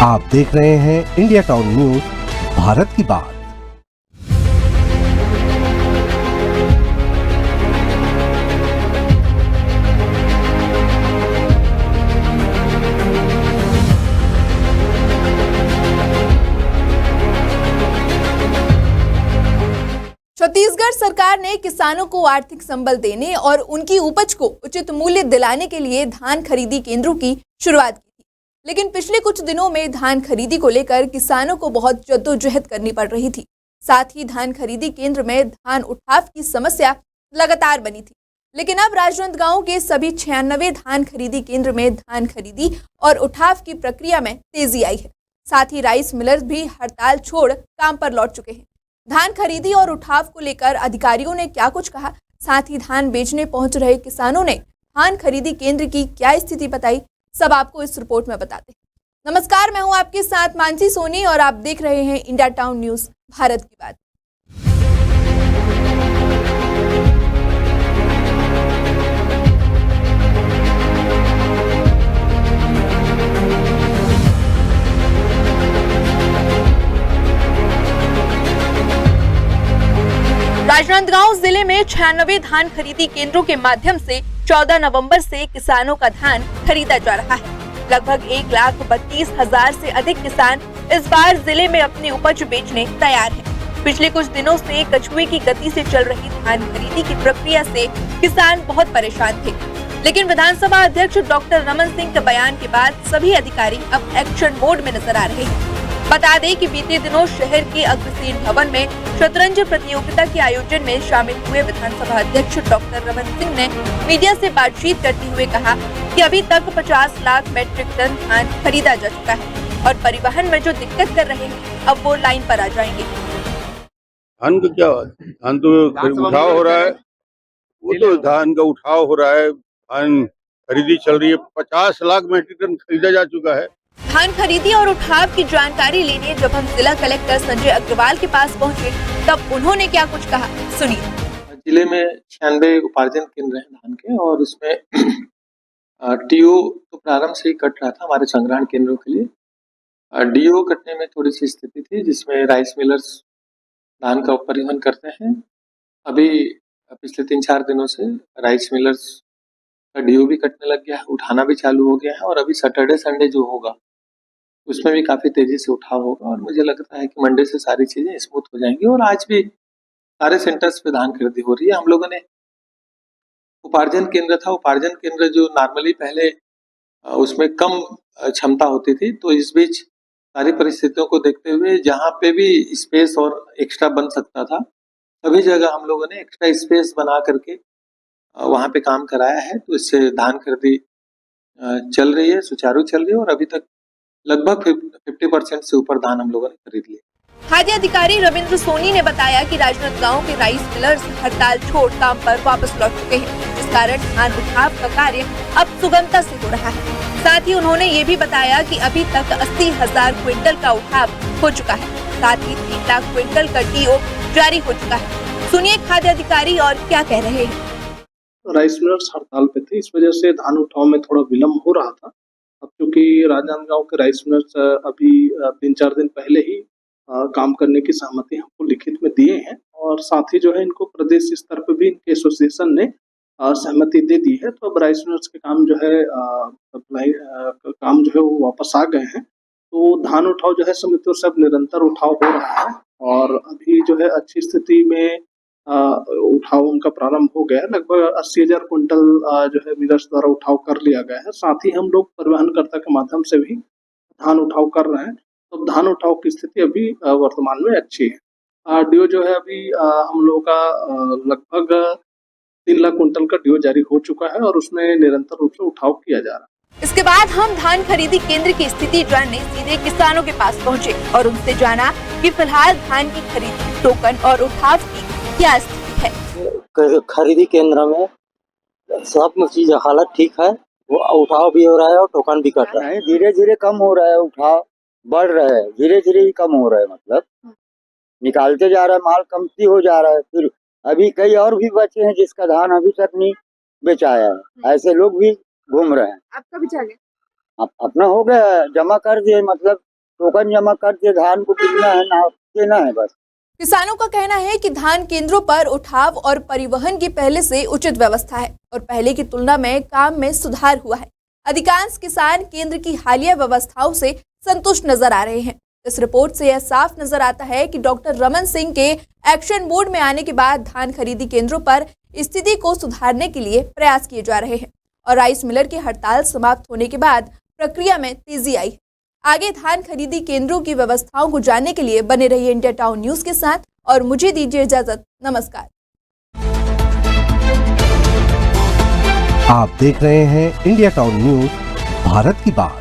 आप देख रहे हैं इंडिया टाउन न्यूज, भारत की बात। छत्तीसगढ़ सरकार ने किसानों को आर्थिक संबल देने और उनकी उपज को उचित मूल्य दिलाने के लिए धान खरीदी केंद्रों की शुरुआत की थी। लेकिन पिछले कुछ दिनों में धान खरीदी को लेकर किसानों को बहुत जद्दोजहद करनी पड़ रही थी। साथ ही धान खरीदी केंद्र में धान उठाव की समस्या लगातार बनी थी। लेकिन अब राजनांदगांव के सभी 96 धान खरीदी केंद्र में धान खरीदी और उठाव की प्रक्रिया में तेजी आई है। साथ ही राइस मिलर्स भी हड़ताल छोड़ काम पर लौट चुके हैं। धान खरीदी और उठाव को लेकर अधिकारियों ने क्या कुछ कहा, साथ ही धान बेचने पहुंच रहे किसानों ने धान खरीदी केंद्र की क्या स्थिति बताई, सब आपको इस रिपोर्ट में बताते हैं। नमस्कार, मैं हूं आपके साथ मानसी सोनी और आप देख रहे हैं इंडिया टाउन न्यूज, भारत की बात। राजनांदगांव जिले में 96 धान खरीदी केंद्रों के माध्यम से 14 नवंबर से किसानों का धान खरीदा जा रहा है। लगभग 1,32,000 से अधिक किसान इस बार जिले में अपनी उपज बेचने तैयार हैं। पिछले कुछ दिनों से कछुए की गति से चल रही धान खरीदी की प्रक्रिया से किसान बहुत परेशान थे। लेकिन विधानसभा अध्यक्ष डॉक्टर रमन सिंह के बयान के बाद सभी अधिकारी अब एक्शन मोड में नजर आ रहे हैं। बता दें कि बीते दिनों शहर के अग्रसेन भवन में शतरंज प्रतियोगिता के आयोजन में शामिल हुए विधानसभा अध्यक्ष डॉक्टर रमन सिंह ने मीडिया से बातचीत करते हुए कहा कि अभी तक 50 लाख मैट्रिक टन धान खरीदा जा चुका है और परिवहन में जो दिक्कत कर रहे हैं अब वो लाइन पर आ जाएंगे। धान का क्या, धान तो उठाव हो रहा है, वो तो धान का उठाव हो रहा है, धान खरीदी चल रही है। 50 लाख मैट्रिक टन खरीदा जा चुका है। धान खरीदी और उठाव की जानकारी लेने जब हम जिला कलेक्टर संजय अग्रवाल के पास पहुंचे तब उन्होंने क्या कुछ कहा, सुनिए। जिले में 96 उपार्जन केंद्र हैं धान के और उसमें टीओ तो प्रारंभ से ही कट रहा था हमारे संग्रहण केंद्रों के लिए। डीओ कटने में थोड़ी सी स्थिति थी जिसमें राइस मिलर्स धान का परिवहन करते हैं। अभी पिछले 3-4 दिनों से राइस मिलर्स का डीओ भी कटने लग गया है, उठाना भी चालू हो गया है और अभी सैटरडे संडे जो होगा उसमें भी काफी तेजी से उठाव होगा और मुझे लगता है कि मंडे से सारी चीजें स्मूथ हो जाएंगी। और आज भी सारे सेंटर्स पे धान खरीदी हो रही है। हम लोगों ने उपार्जन केंद्र था, उपार्जन केंद्र जो नॉर्मली पहले उसमें कम क्षमता होती थी, तो इस बीच सारी परिस्थितियों को देखते हुए जहाँ पे भी स्पेस और एक्स्ट्रा बन सकता था सभी जगह हम लोगों ने एक्स्ट्रा स्पेस बना करके वहाँ पे काम कराया है। तो इससे धान खरीदी चल रही है, सुचारू चल रही है और अभी तक लगभग 50% से ऊपर धान हम लोगों ने खरीद लिया। खाद्य अधिकारी रविंद्र सोनी ने बताया कि राजनांदगांव के राइस मिलर्स हड़ताल छोड़ काम पर वापस लौट चुके हैं, जिस कारण धान उठाव का कार्य अब सुगमता से हो रहा है। साथ ही उन्होंने ये भी बताया कि अभी तक 80,000 क्विंटल का उठाव हो चुका है। साथ ही 3 लाख क्विंटल का टीओ जारी हो चुका है। सुनिए खाद्य अधिकारी और क्या कह रहे हैं। राइस मिलर्स हड़ताल पे थे, इस वजह से धान उठाव में थोड़ा विलम्ब हो रहा था। अब क्योंकि राजनांदगांव के राइस मिलर्स अभी 3-4 दिन पहले ही काम करने की सहमति हमको लिखित में दिए हैं और साथ ही जो है इनको प्रदेश स्तर पर भी इनके एसोसिएशन ने सहमति दे दी है। तो अब राइस मिलर्स के काम जो है सप्लाई काम जो है वो वापस आ गए हैं। तो धान उठाव जो है समितियों से अब निरंतर उठाव हो रहा है और अभी जो है अच्छी स्थिति में उठाव उनका प्रारंभ हो गया है। लगभग 80,000 कुंटल जो है मिलर्स द्वारा उठाव कर लिया गया है। साथ ही हम लोग परिवहनकर्ता के माध्यम से भी धान उठाव कर रहे हैं। तो धान उठाव की स्थिति अभी वर्तमान में अच्छी है। डीओ जो है अभी हम लोगों का लगभग 3 लाख कुंटल का डीओ जारी हो चुका है और उसमें निरंतर रूप से उठाव किया जा रहा है। इसके बाद हम धान खरीदी केंद्र की स्थिति जानने सीधे किसानों के पास पहुंचे और उनसे जाना कि फिलहाल धान की खरीदी, टोकन और उठाव की क्या स्थिति है। खरीदी केंद्र में सब चीज हालत ठीक है, वो उठाव भी हो रहा है और टोकन भी कट रहा है। धीरे धीरे कम हो रहा है, उठाव बढ़ रहा है, धीरे धीरे ही कम हो रहा है, मतलब निकालते जा रहा है, माल कमती हो जा रहा है। फिर अभी कई और भी बचे हैं जिसका धान अभी तक नहीं बेचाया है, ऐसे लोग भी घूम रहे हैं। आपका भी चले? अपना हो गया, जमा कर दिए, मतलब टोकन जमा करके धान को बिकना है ना, देना है बस। किसानों का कहना है कि धान केंद्रों पर उठाव और परिवहन की पहले से उचित व्यवस्था है और पहले की तुलना में काम में सुधार हुआ है। अधिकांश किसान केंद्र की हालिया व्यवस्थाओं से संतुष्ट नजर आ रहे हैं। इस रिपोर्ट से यह साफ नजर आता है कि डॉक्टर रमन सिंह के एक्शन मोड में आने के बाद धान खरीदी केंद्रों पर स्थिति को सुधारने के लिए प्रयास किए जा रहे हैं और राइस मिलर की हड़ताल समाप्त होने के बाद प्रक्रिया में तेजी आई है। आगे धान खरीदी केंद्रों की व्यवस्थाओं को जानने के लिए बने रहिए इंडिया टाउन न्यूज के साथ और मुझे दीजिए इजाजत। नमस्कार। आप देख रहे हैं इंडिया टाउन न्यूज, भारत की बात।